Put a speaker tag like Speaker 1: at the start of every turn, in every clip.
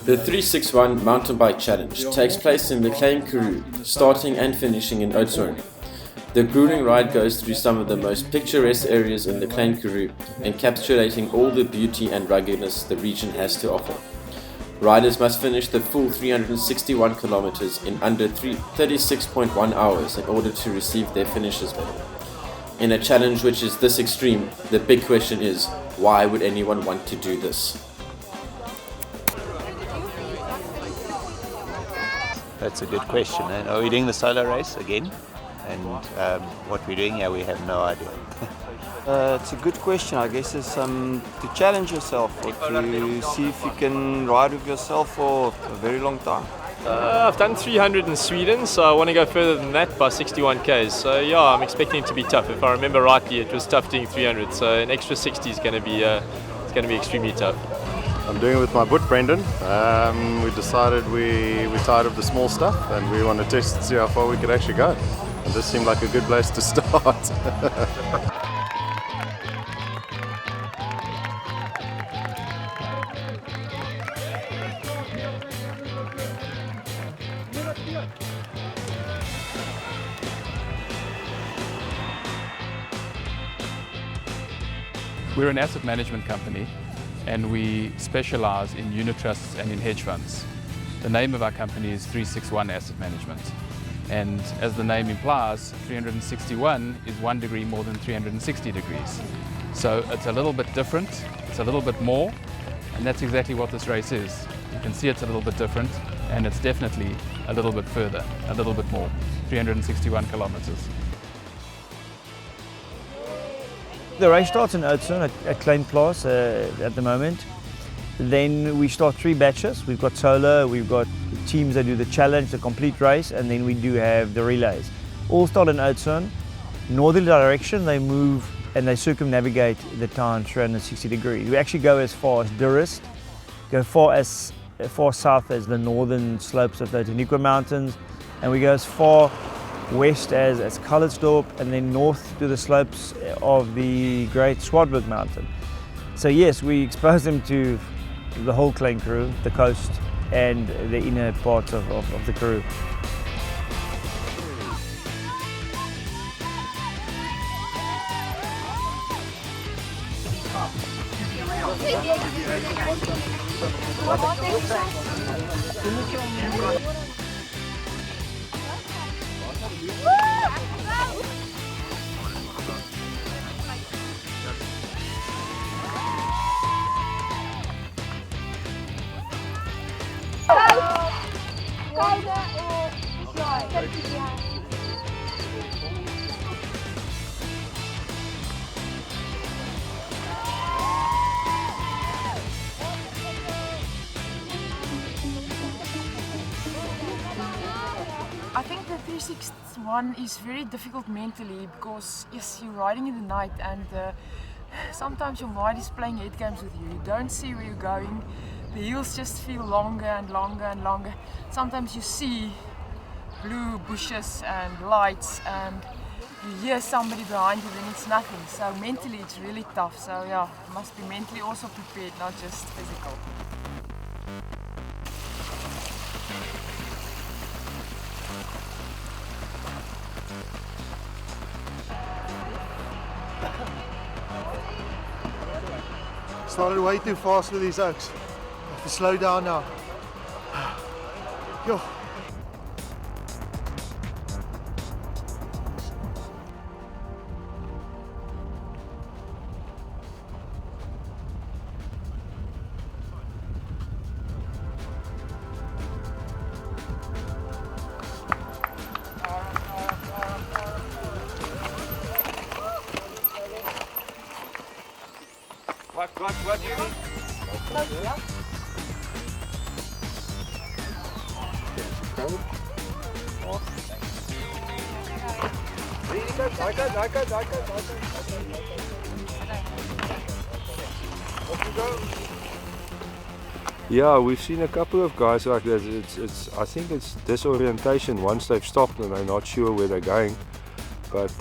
Speaker 1: The 361 Mountain Bike Challenge takes place in the Klein Karoo, starting and finishing in Oudtshoorn. The grueling ride goes through some of the most picturesque areas in the Klein Karoo, encapsulating all the beauty and ruggedness the region has to offer. Riders must finish the full 361 kilometers in under 36.1 hours in order to receive their finisher's medal. In a challenge which is this extreme, the big question is, why would anyone want to do this?
Speaker 2: That's a good question. Are we doing the solo race again? And what we're doing here, we have no idea.
Speaker 3: It's a good question. I guess it's to challenge yourself or to see if you can ride with yourself for a very long time.
Speaker 4: I've done 300 in Sweden, so I want to go further than that by 61 k's. So yeah, I'm expecting it to be tough. If I remember rightly, it was tough doing 300. So an extra 60 is going to be extremely tough.
Speaker 5: I'm doing it with my boot, Brendan. We decided we're tired of the small stuff and we want to test and see how far we could actually go. And this seemed like a good place to start.
Speaker 6: We're an asset management company and we specialize in unit trusts and in hedge funds. The name of our company is 361 Asset Management. And as the name implies, 361 is 1 degree more than 360 degrees. So it's a little bit different, it's a little bit more, and that's exactly what this race is. You can see it's a little bit different, and it's definitely a little bit further, a little bit more, 361 kilometers.
Speaker 7: The race starts in Oudtshoorn at Klein Plaas at the moment. Then we start 3 batches. We've got solo, we've got teams that do the challenge, the complete race, and then we do have the relays. All start in Oudtshoorn. Northerly direction, they move and they circumnavigate the town 360 degrees. We actually go as far as Durrest, go far south as the northern slopes of the Taniqua Mountains, and we go as far west as Calitzdorp, and then north to the slopes of the Great Swartberg Mountain. So yes, we expose them to the whole Klein Karoo, the coast, and the inner parts of the Karoo.
Speaker 8: I think the 361 is very difficult mentally because yes, you're riding in the night and sometimes your mind is playing head games with you. You don't see where you're going. The hills just feel longer and longer and longer. Sometimes you see blue bushes and lights and you hear somebody behind you and it's nothing. So mentally it's really tough. So yeah, you must be mentally also prepared, not just physical.
Speaker 9: Started way too fast with these oaks. I have to slow down now. Yo.
Speaker 4: What do you need?
Speaker 10: Yeah, we've seen a couple of guys like this. I think it's disorientation once they've stopped and they're not sure where they're going. But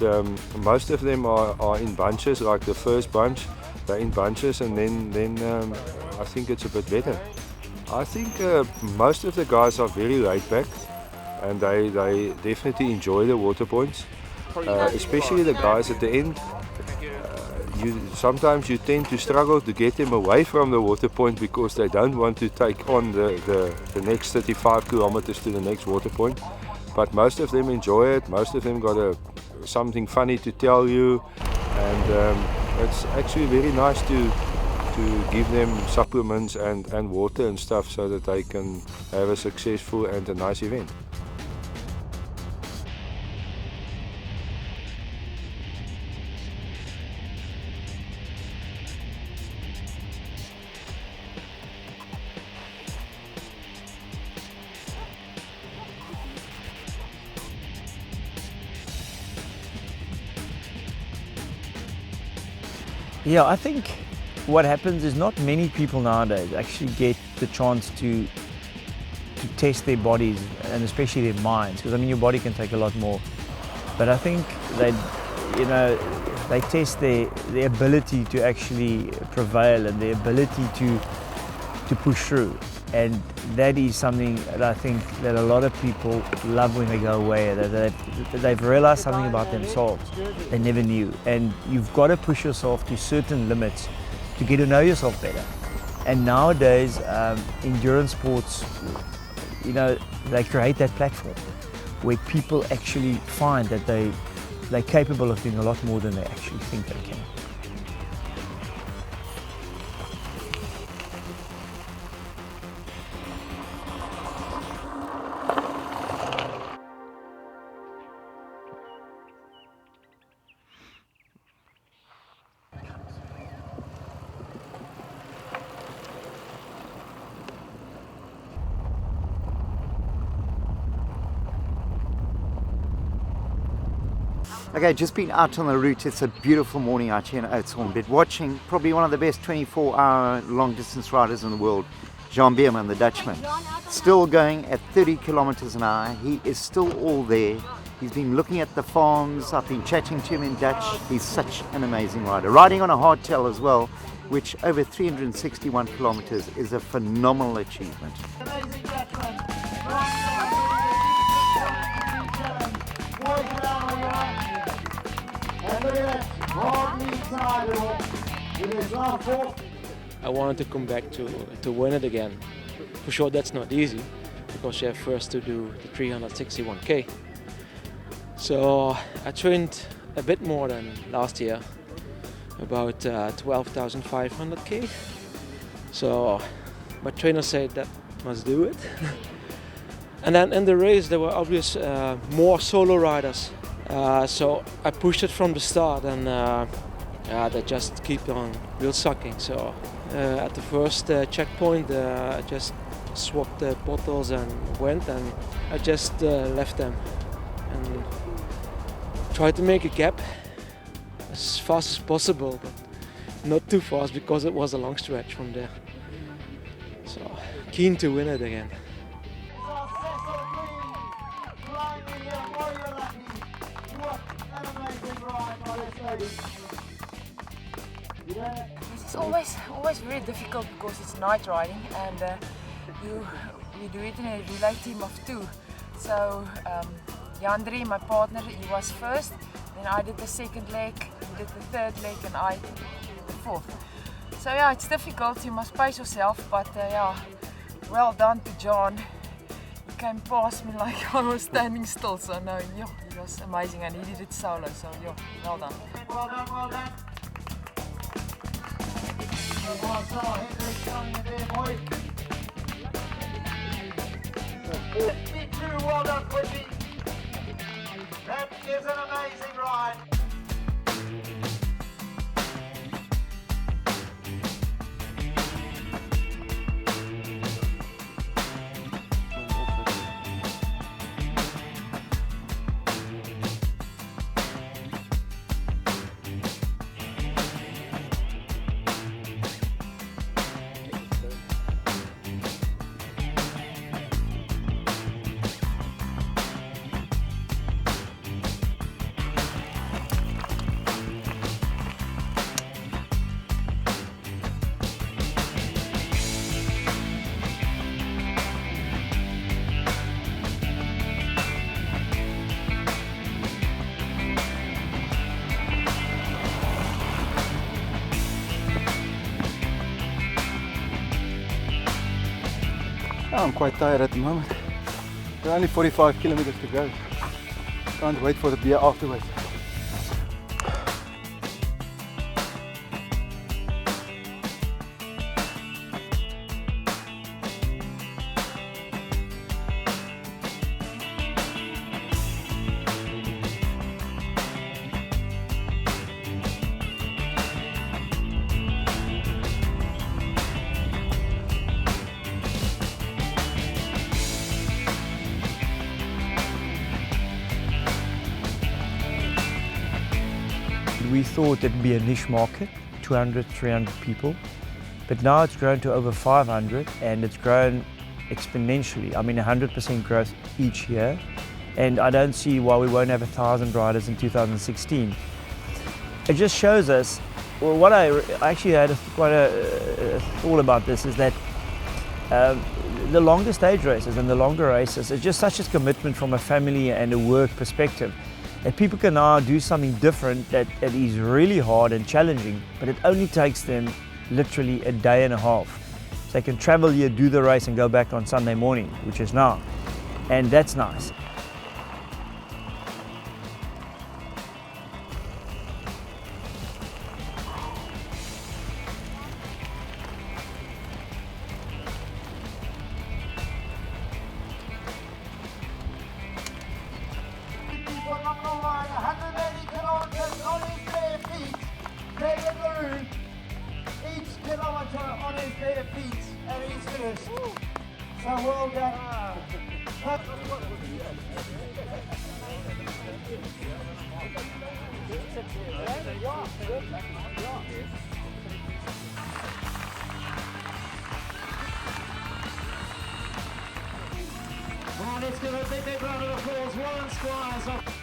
Speaker 10: most of them are in bunches, like the first bunch, they're in bunches, and then I think it's a bit better. I think most of the guys are very laid back and they definitely enjoy the water points, especially the guys at the end. Sometimes you tend to struggle to get them away from the water point because they don't want to take on the next 35 kilometers to the next water point. But most of them enjoy it, most of them got something funny to tell you, and it's actually very nice to give them supplements and water and stuff so that they can have a successful and a nice event.
Speaker 7: Yeah, I think what happens is not many people nowadays actually get the chance to test their bodies and especially their minds, because I mean your body can take a lot more, but I think they test their ability to actually prevail and their ability to push through, and that is something that I think that a lot of people love when they go away, that they've realized something about themselves they never knew, and you've got to push yourself to certain limits to get to know yourself better. And nowadays endurance sports, they create that platform where people actually find that they're capable of doing a lot more than they actually think they can.
Speaker 11: Okay, just been out on the route. It's a beautiful morning out here in Oudtshoorn, but watching probably one of the best 24-hour long distance riders in the world, Jan Beerman, the Dutchman. Still going at 30 kilometers an hour. He is still all there. He's been looking at the farms. I've been chatting to him in Dutch. He's such an amazing rider. Riding on a hardtail as well, which over 361 kilometers is a phenomenal achievement.
Speaker 12: I wanted to come back to win it again. For sure that's not easy, because you have first to do the 361k. So I trained a bit more than last year, about 12,500k. So my trainer said that must do it. And then in the race there were obviously more solo riders. So I pushed it from the start, and they just keep on real sucking. So at the first checkpoint, I just swapped the bottles and went, and I just left them and tried to make a gap as fast as possible, but not too fast because it was a long stretch from there. So keen to win it again.
Speaker 8: It's always very difficult because it's night riding, and we do it in a relay team of two. So Jandri, my partner, he was first, then I did the second leg, he did the third leg, and I did the fourth. So yeah, it's difficult, you must pace yourself, but yeah, well done to John. He came past me like I was standing still, so no, yeah, it was amazing, and he did it solo, so yeah, well done.
Speaker 11: Well done, well done. Well done, Quickie. That is an amazing ride.
Speaker 9: I'm quite tired at the moment. There are only 45 kilometers to go. Can't wait for the beer afterwards.
Speaker 7: We thought it'd be a niche market, 200, 300 people, but now it's grown to over 500 and it's grown exponentially. I mean 100% growth each year, and I don't see why we won't have 1,000 riders in 2016. It just shows us, well, what I actually had quite a thought about this is that the longer stage races and the longer races, it's just such a commitment from a family and a work perspective. That people can now do something different that is really hard and challenging, but it only takes them literally a day and a half. So they can travel here, do the race and go back on Sunday morning, which is now. And that's nice.
Speaker 11: Each kilometre on his bare feet and he's finished. So well done. Let's give a big round of applause. Warren Squires.